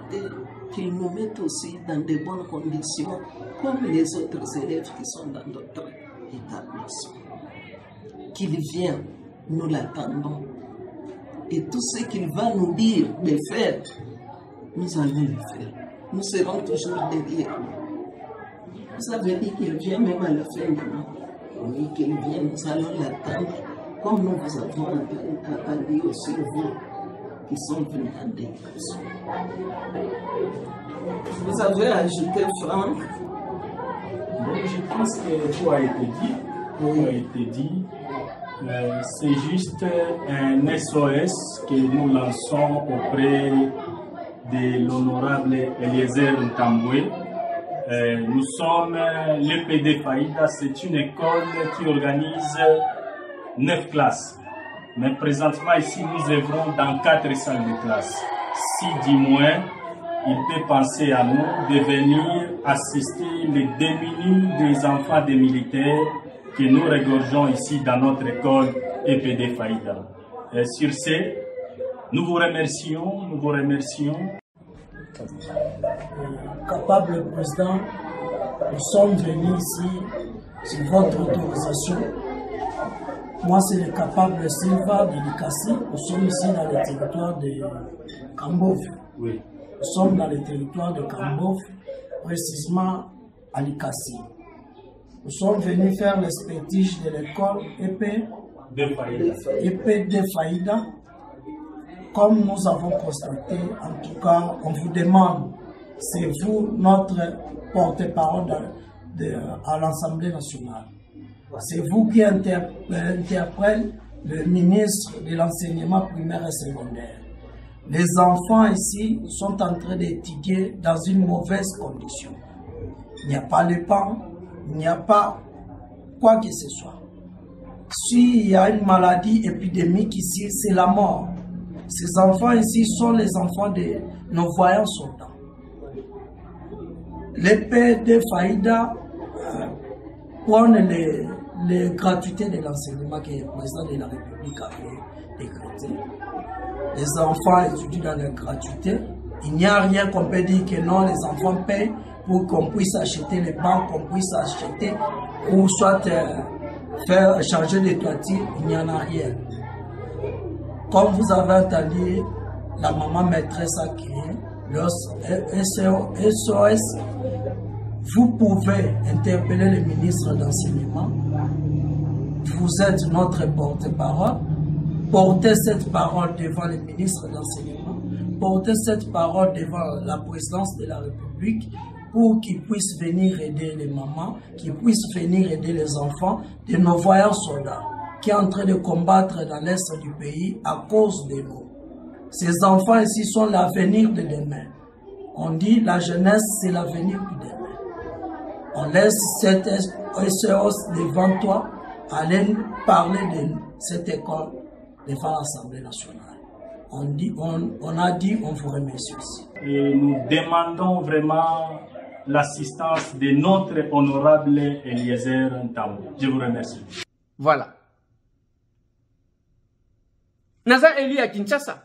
qu'il nous mette aussi dans de bonnes conditions, comme les autres élèves qui sont dans d'autres établissements. Qu'il vienne, nous l'attendons. Et tout ce qu'il va nous dire de faire, nous allons le faire. Nous serons toujours derrière lui. Vous avez dit qu'il vient même à la fin du mois. Oui, qu'il vient, nous allons l'attendre, comme nous vous avons attendu aussi vous qui sont venus en délégation. Vous avez ajouté, Franck? Je pense que tout a été dit. Tout a été dit. C'est juste un SOS que nous lançons auprès de l'honorable Eliezer Ntambwe. Nous sommes l'EPD Faïda, c'est une école qui organise 9 classes. Mais présentement ici, nous œuvrons dans 4 salles de classe. Si du moins, il peut penser à nous de venir assister les démunis des enfants des militaires que nous regorgeons ici dans notre école EPD Faïda. Sur ce, nous vous remercions, Capable président, nous sommes venus ici sur votre autorisation. Moi, c'est le capable Silva de Likasi. Nous sommes ici dans le territoire de Kambov. Oui. Nous sommes dans le territoire de Kambov, précisément à Likasi. Nous sommes venus faire l'expertise de l'école EP de Faïda. Comme nous avons constaté, en tout cas, on vous demande, c'est vous notre porte-parole à l'Assemblée nationale. C'est vous qui interpellez le ministre de l'enseignement primaire et secondaire. Les enfants ici sont en train d'étudier dans une mauvaise condition. Il n'y a pas le pain, il n'y a pas quoi que ce soit. S'il y a une maladie épidémique ici, c'est la mort. Ces enfants ici sont les enfants de nos voyants soldats. L'EPD de Faïda prône les gratuités de l'enseignement que le président de la République avait décrété. Les enfants étudient dans la gratuité. Il n'y a rien qu'on peut dire que non, les enfants payent pour qu'on puisse acheter les bancs, qu'on puisse acheter ou soit faire changer de toiture. Il n'y en a rien. Comme vous avez entendu, la maman maîtresse a créé le SOS. Vous pouvez interpeller le ministre d'enseignement vous êtes notre porte-parole. Portez cette parole devant le ministre de l'Enseignement. Portez cette parole devant la présidence de la République pour qu'ils puissent venir aider les mamans, qu'ils puissent venir aider les enfants de nos voyants soldats qui sont en train de combattre dans l'est du pays à cause de nous. Ces enfants ici sont l'avenir de demain. On dit la jeunesse, c'est l'avenir de demain. On laisse cette SOS devant toi, aller parler de cette école devant l'Assemblée nationale. On a dit, on vous remercie aussi. Et nous demandons vraiment l'assistance de notre honorable Eliezer Ntambo. Je vous remercie. Voilà. Naza Eli à Kinshasa.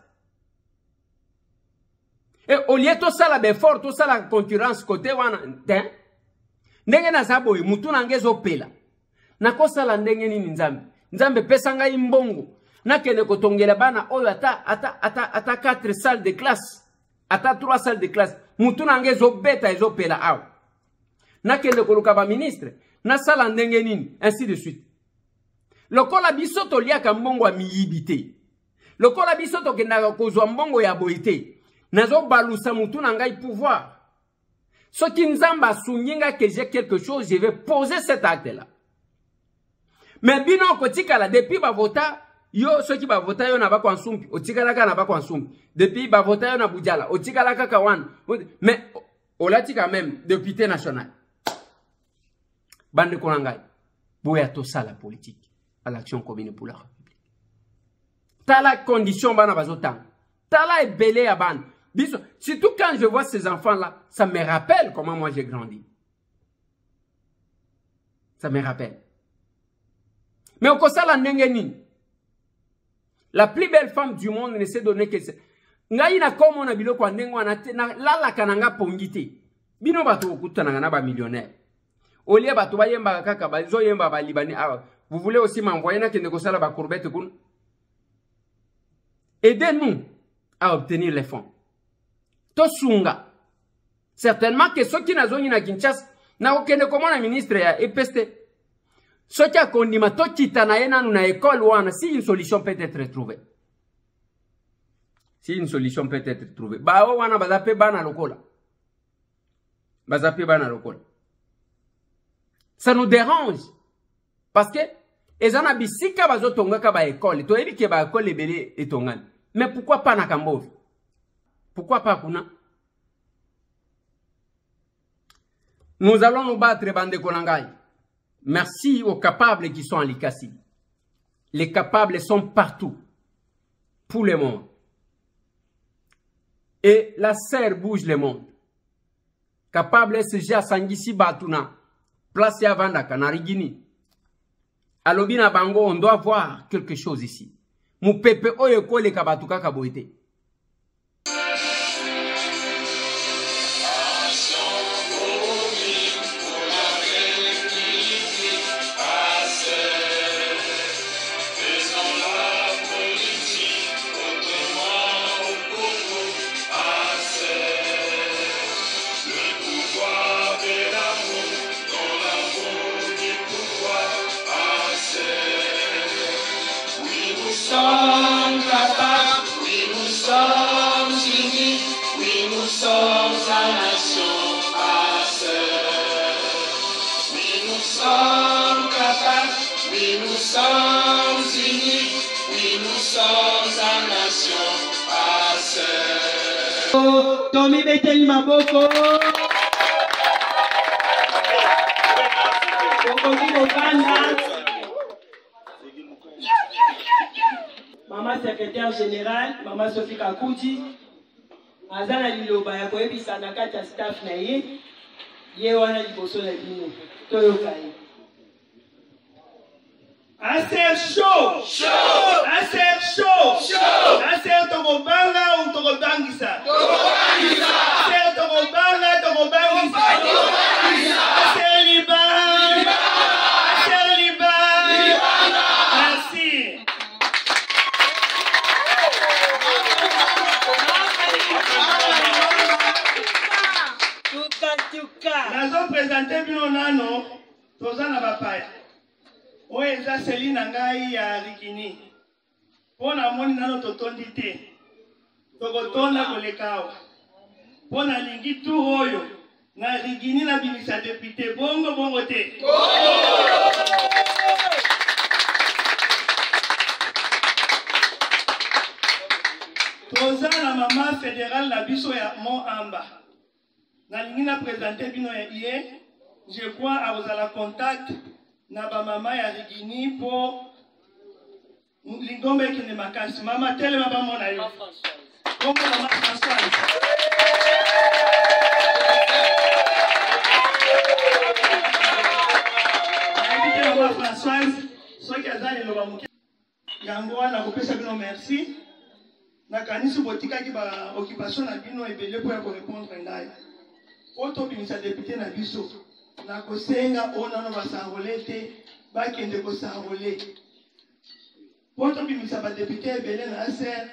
Et au lieu de ça, la fort, tout ça, la concurrence côté wana, ndenge na sabo mutu na ngezo pela. Na kosa la ndenge ni nzambe. Nzambe pesa nga imbongo. Na kene kotongela bana oyo ata 4 salles de classe. Ata 3 salles de classe. Mutu na ngezo beta ezo pela aw. Na kene koluka ba ministre. Na sala ndenge nini, ainsi de suite. Lokola bisoto liaka mbongo a miyibite. Lokola bisoto kendaka kozwa mbongo ya boite. Nazo balusa mutu na ngai pouvoir. Ce qui nzamba sounyinga que j'ai quelque chose, je vais poser cet acte-là. Mais bino kotika la depuis ba vota, yo ceux qui ba vota yo na ba kwa nsumpi, otika la ka na ba kwa nsumpi. Depuis ba vota yo na bujala, otika la ka kawan. Mais olati quand même député national. Bande konangai. Boya to ça la politique à l'action commune pour la République. Tala condition bana bazotan. Tala est belé à ban. Surtout quand je vois ces enfants-là, ça me rappelle comment moi j'ai grandi. Ça me rappelle. Mais au kosa la nengeni, la plus belle femme du monde ne s'est donné que c'est. Ngai na komo na biloko ndengo na la kananga pongite. Bino bato okuta na ba millionnaire. Olie bato ba yemba kaka ba zo yemba ba libani awa. Vous voulez aussi m'envoyer na kende kosala ba courbette kun? Aidez-nous à obtenir les fonds. Tosunga. Certainement que ceux qui n'ont na Kinshasa na okende comme na ministre ya EPST. Ceux qui a kondima to kitana yena na école wana si une solution peut être trouvée. Si une solution peut être trouvée. Ba wana bazape bana lokola. Bazape bana lokola. Ça nous dérange parce que ezana bisika bazotonga ka ba école. To ebi ke ba école ebele etongani. Mais pourquoi pas na Kambovi? Pourquoi pas Kuna? Nous allons nous battre, Bande Konangai. Merci aux capables qui sont en Likasi. Les capables sont partout. Pour le monde. Et la serre bouge le monde. Capable SG à Sangisi Batuna. Placé à Vanda, Kanarigini. À Lobina Bango, on doit voir quelque chose ici. Mou pepe oye kole kabatuka kaboite. Tommy Beteli Maboko. Maman secrétaire générale, Maman Sophie Kakouti, Azana Liloba ya koyebisa na kati ya staff na ye wana liboso na bino. Toyokai. Assez chaud! Chaud! Assez chaud! Chaud! Assez tokobanga ou tokobangisa? Tokobangisa! Assez tokobanga, tokobangisa? Tokobangisa! Assez liba! Liba! Assez liba! Liba! Merci! Tuka, tuka! Nazo présenter bino nano, toza na bapaya. oyo eza seli na ngai ya Rigini. Pona moni nano totondi te. Tokotonda koleka awa. Pona lingi tu oyo na Rigini na bimisa député bongo bongo te. Toza na mama fédérale na biso ya Mont Amba. Na lingi na présenter bino ya iye. Je crois à vous à la contact na ba mama ya Rigini pour lingombe qui ne makasi. Mama tele mama mona yo. Comme maman Françoise. Maman Françoise, ce qui a zali lo ba muke. Yango wana kopesa bino merci. Na kanisi botika ki ba occupation na bino ebele pour répondre ngai. Oto bimisa député na biso. Na kosenga ona no basangole te bakende kosangole. Oto bimisa ba député ebele na ASER,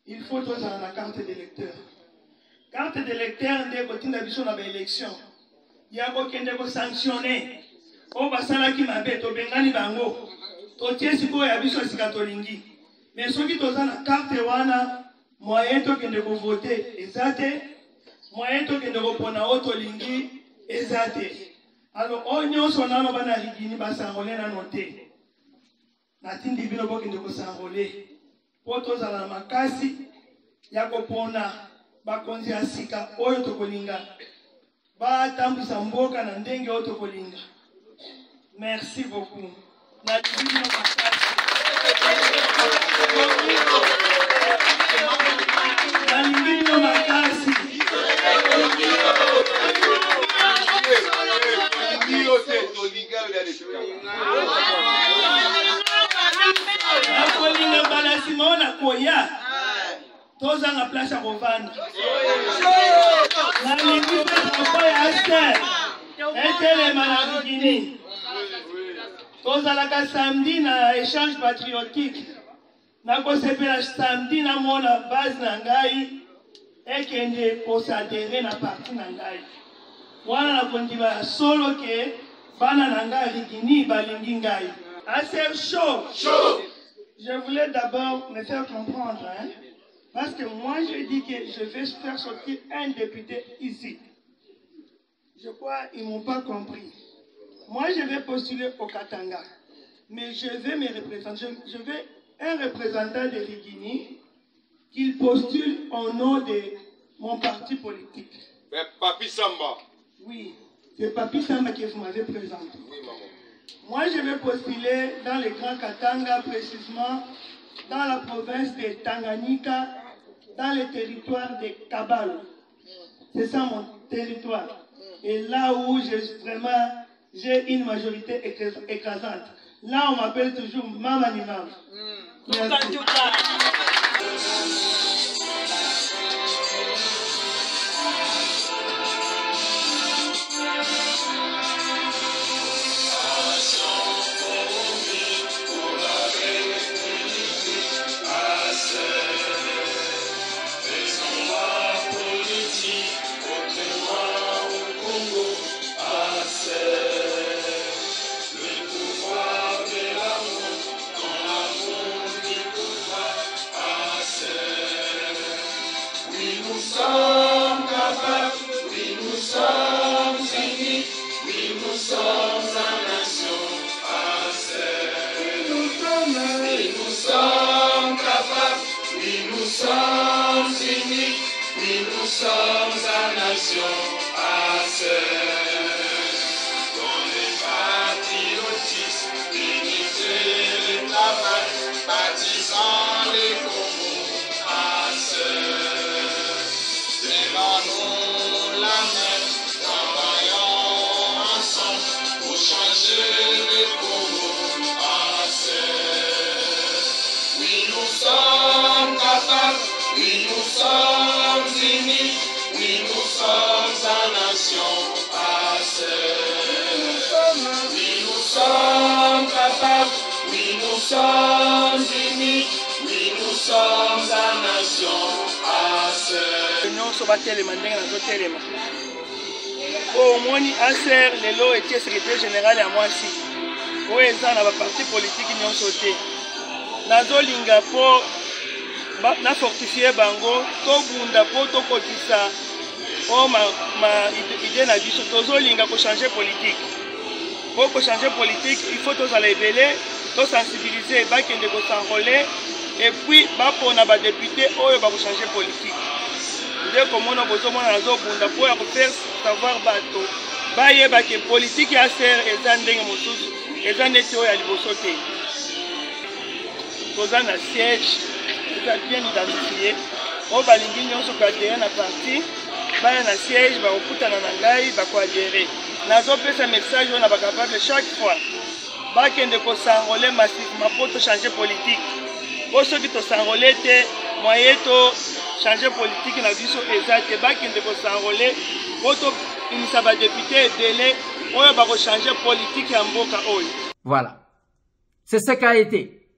il faut tous avoir la carte d'électeur. Carte d'électeur nde kotinda biso na ba élection. Ya kokende ko sanctionner. O basala ki mabe to bengani bango. To tiesi ko ya biso sika tolingi. Mais soki toza na carte wana moyen to kende ko voter ezate. Moyen to kende ko pona auto lingi ezate. Alors onyo sonano bana Rigini basangole na note. Na tindi bino bokende ko sangole. Poto za la makasi ya kopona bakonzi asika oyo to kolinga. Ba tambisa mboka na ndenge oyo to kolinga. Merci beaucoup. Na tindi makasi. Na tindi makasi. Nakolinga balasi maona koya toza na place ya kovanda na lingi pe ya ASER etelema na Rigini tozalaka samedi na échange patriotique nakosepela samedi na mona base na ngai ekende kosadere na parti na ngai wana nakondima solo ke bana na ngai Rigini balingi ngai ASER chaud. Je voulais d'abord me faire comprendre, hein, parce que moi je dis que je vais faire sortir un député ici. Je crois qu'ils ne m'ont pas compris. Moi je vais postuler au Katanga, mais je vais me représenter. Je veux un représentant de Rigini qu'il postule au nom de mon parti politique. Mais Papi Samba. Oui, c'est Papi Samba que vous m'avez présenté. Oui, maman. Moi, je vais postuler dans le Grand Katanga, précisément dans la province de Tanganyika, dans le territoire de Kabalo. C'est ça mon territoire. Et là où j'ai une majorité écrasante. Là, on m'appelle toujours Mama ni Mama. Merci. Moni ASER lelo était secrétaire général à moi aussi. oyo eza na baparti politiki nyonso te nazolinga mpo nafortifie bango tobunda mpo tokotisa ide na biso tozolinga kochange politike mpo kochange politike il faut tozala ebele tosensibilize bakende kosenrole epuis bapona badepute oyo bakochange politike nde komona bozomona nazobunda mpo ya kofaire savoir bato bayeba ke politike ya ser eza ndenge mosusu eza neti oyo ya liboso te toza na siège eza bien identifié oyo balingi nyonso koadere na parti baya na siège bakokutana na ngai bakoadere nazopesa message oyo na bakapable chaque fois bakende kosenrole massivement mpo tochange politique po soki tosenrole te moye tochange politique na biso eza te bakende kosenrole po toinisa badepute ebele oyo bakochange politique ya mboka oyo. Voilà, c'est ce qu'a été.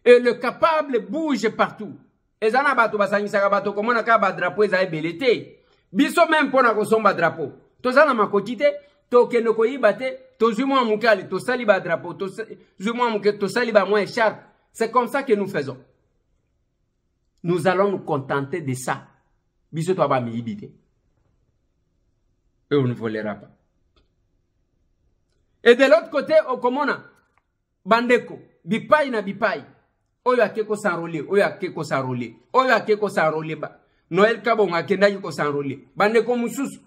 Et le capable bouge partout. Et ça n'a pas tout basangisa bato comme on a ba drapeau za ebelete. Biso même pona ko somba drapeau. To za na makotite, to keno ko yibate, to zumwa mukali, to sali ba drapeau, to zumwa muke, to sali ba moins écharpe. C'est comme ça que nous faisons. Nous allons nous contenter de ça. Biso to ba mi yibite. Et on ne volera pas. Et de l'autre côté, au komona bandeko, bipai na bipai. Oyo akeko s'enrôler, oyo akeko s'enrôler, oyo akeko s'enrôler ba. Noël Kabonga akenda yiko s'enrôler. Bandeko mususu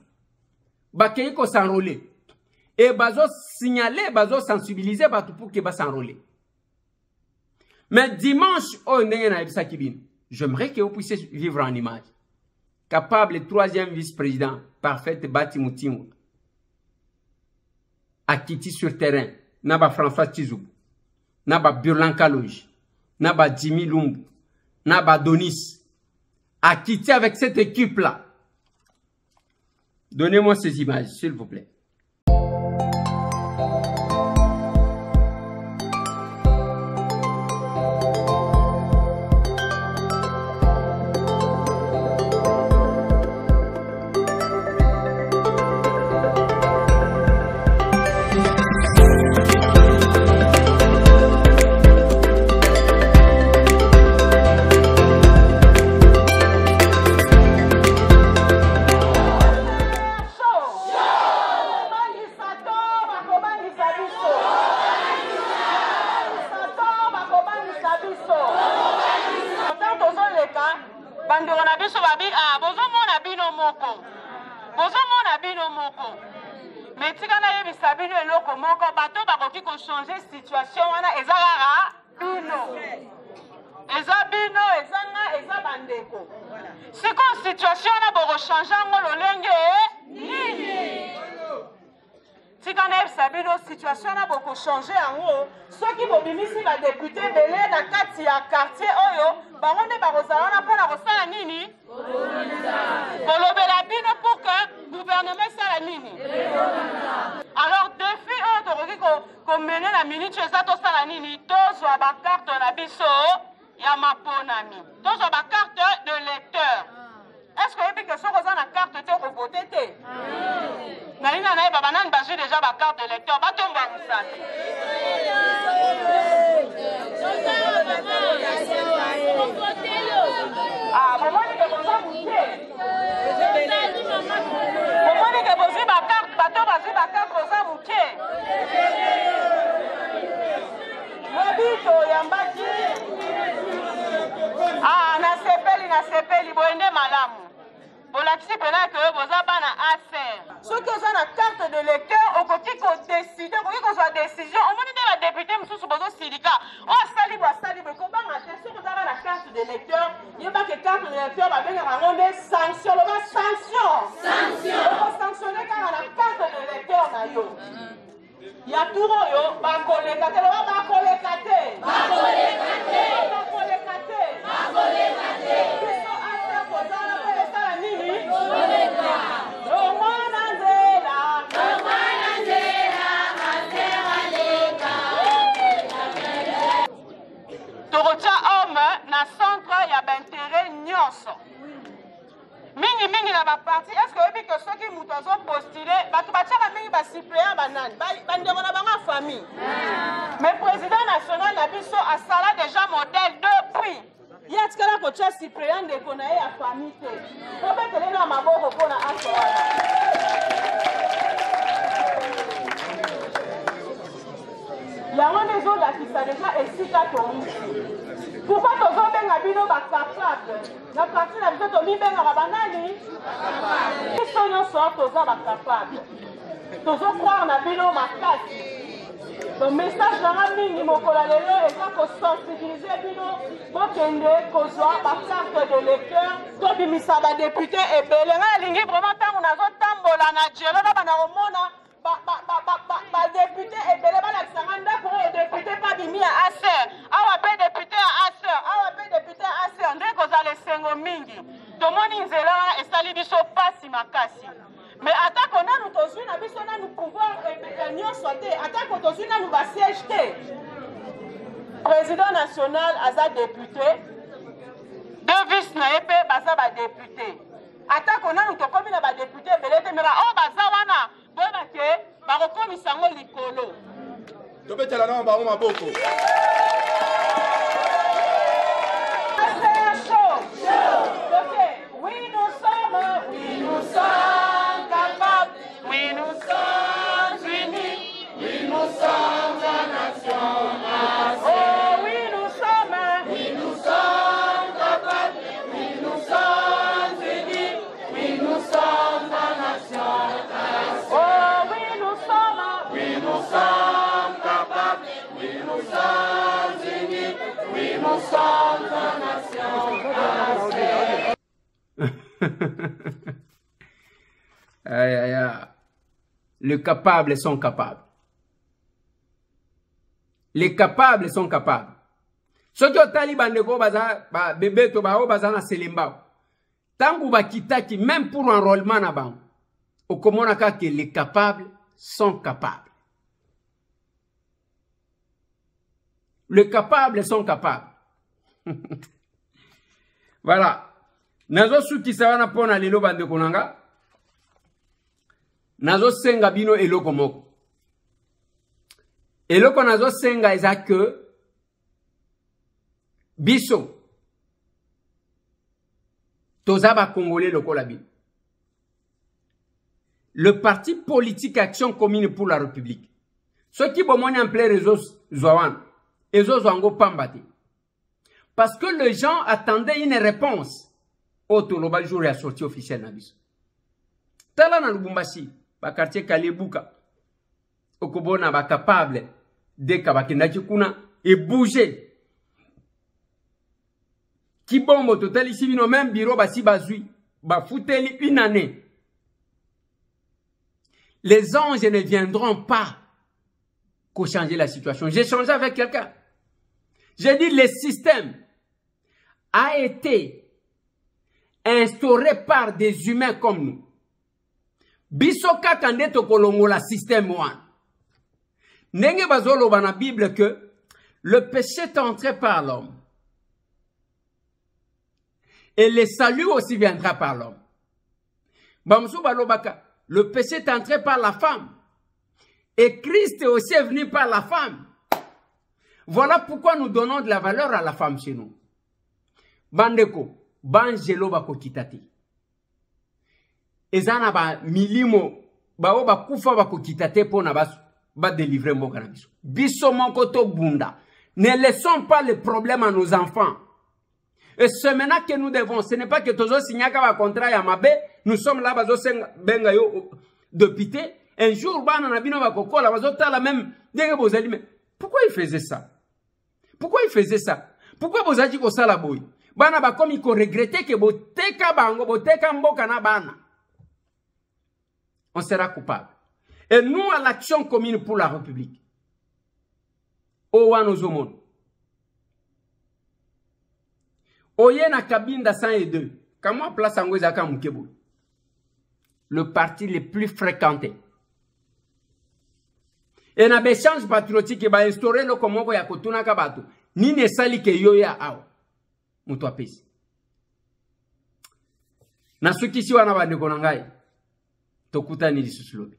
bakei ko s'enrôler. Et bazo signaler, bazo sensibiliser batu pour que ba s'enrôler. Mais dimanche, oyo ndenge na ebisa kibine. J'aimerais que vous puissiez vivre en image. Capable troisième vice-président, parfaite Bati Moutimou. Akiti sur terrain, naba François Tizoubou, naba Burlan Kaloji, naba Jimmy Lumbu, naba Donis, Akiti avec cette équipe-là. Donnez-moi ces images, s'il vous plaît. Situation a beaucoup changé en haut. Ceux qui vont venir ici, va député belé na kati ya quartier oyo, baronde barozala pour la rosala nini? Kolobela bino pour que gouvernement sala nini? Alors défi oyo ko mener la minute eza to sala nini? Tozwa ba carte na biso ya maponami. Tozwa ba carte de lecteur. Est-ce que vous avez que ce qu'on a la carte de voter? Nalina na baba nan bazu déjà ba carte de lecteur ba tomba musati. Ah, maman ni que bonza muté. Maman ni que bonza ba carte, ba to bazu ba carte bonza muté. Mobito yambaki. Ah, na sepeli boende malamu. Bolakisi pena que vous avez affaire. Ceux qui ont la carte de lecteur, au côté qu'on décide, au côté qu'on soit décision, on va dire la députée, monsieur Soubozo Silika, on sali, comment on a ceux qui ont la carte de lecteur, il n'y a pas que carte de lecteur, va venir rendre des sanctions, on va sanctions. On va sanctionner car on a la carte de lecteur, nayo. Il y a tout yo, ba kolekate, ba kolekate. Torotia homme na centre ya d'intérêt nyonso. Mingi na ba parti, est-ce que vous avez que ceux qui muto zo postuler, ba tu ba tchaka mingi ba suppléant banane, ba ndeko na banga famille. suppléant de konaye ya famille te. Tobetele na maboko pona ase wana. Yango nde ezolakisa deja esika tomusi. Pourquoi tozobenga bino bacapable? Na parti na biso tomibengaka banani? Biso nyonso toza bacapable. Tozocroire na bino makasi. Le message dans mingi mokola lelo eza kosensibiliser bino bokende kozwa bacarte de lecteur tobimisa badepute ebele nga alingi vraiment ntango nazotambola na jelo na bana komona badepute ebele balakisanga ndako oyo depute babimi ya aser awa mpe depute ya aser awa mpe depute ya aser nde kozala esengo mingi tomoni nzela wana esali biso pasi makasi. Mais atako nanu tozwi na biso nanu pouvoir nyonso te atako tozwi nanu basiège te. Président national aza député, deux vice na ye mpe baza badéputé. Atako nanu tokomi na badéputé ebele te mera oyo baza wana boyeba ke bakokomisa yango likolo. Tobetela na bango maboko. Oui, nous sommes capables. Oui, nous sommes unis. Oui, nous sommes la nation. Oh, oui, nous sommes capables. Oui, nous sommes unis. Oui, nous sommes la nation. Oh, oui, nous sommes capables. Oui, nous sommes unis. Oui, nous sommes la nation. Aïe, aïe, aïe. Les capables sont capables. Les capables sont capables. Ce qui est taliban de baza, bébé to ba baza na selimba. Tangu ba kitaki même pour enrôlement na bango. Au komona ka que les capables sont capables. Les capables sont capables. Voilà. Nazo suki sawana pona lelo bande konanga. Nazo senga bino eloko moko. Eloko nazo senga eza que biso tozaba congolais lokola bino. Le parti politique Action Commune pour la République. Ceux qui bomoni en plein réseau Zoan, ezo zango pambate. Parce que les gens attendaient une réponse. Otoloba jour est sorti officiel na biso. Tala na Lubumbashi, ba quartier Kalebuka. Okobona ba capable de kabakendaki kuna et bouger. Ki bombo total ici bino même bureau ba si bazui, ba fouteli une année. Les anges ne viendront pas pour changer la situation. J'ai changé avec quelqu'un. J'ai dit le système a été instauré par des humains comme nous. Bisoka kande to kolongo la système one. Nenge bazolo dans la Bible que le péché est entré par l'homme. Et le salut aussi viendra par l'homme. Bamsou balobaka. Le péché est entré par la femme. Et Christ est aussi venu par la femme. Voilà pourquoi nous donnons de la valeur à la femme chez nous. Bandeko, banjelo bako kitati. Ezana ba milimo, ba oba kufa bako kitate po na ba délivrer mboka na biso. Biso monko to bunda. Ne laissons pas les problèmes à nos enfants. Et ce maintenant que nous devons, ce n'est pas que tozo signaka ba contrat ya mabe, nous sommes là bazo benga yo député. Un jour bana na bino ba kokola bazo tala même denge bozali mais pourquoi il faisait ça? Pourquoi il faisait ça? Pourquoi bozali ko sala boy? Bana ba comme il ko regretter que boteka bango boteka mboka na bana. On sera coupable. Et nous à l'Action Commune pour la République. Owa nozomon. Oye na Kabinda 102. Comment place en Wezaka Mukebo? Le parti le plus fréquenté. Et na échange patriotique ba instaurer le komoko ya kotuna kabatu. Ni ne sali ke yoya awa. Mutu apesi. Na suki si wana bande konangai. Tokuta ni lisusulo.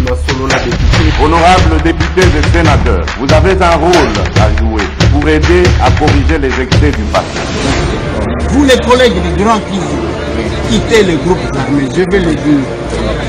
Masolo la député, au nom Honorables députés et sénateurs, vous avez un rôle à jouer pour aider à corriger les excès du passé. Vous les collègues des grands qui quittez le groupe armé, je vais le dire.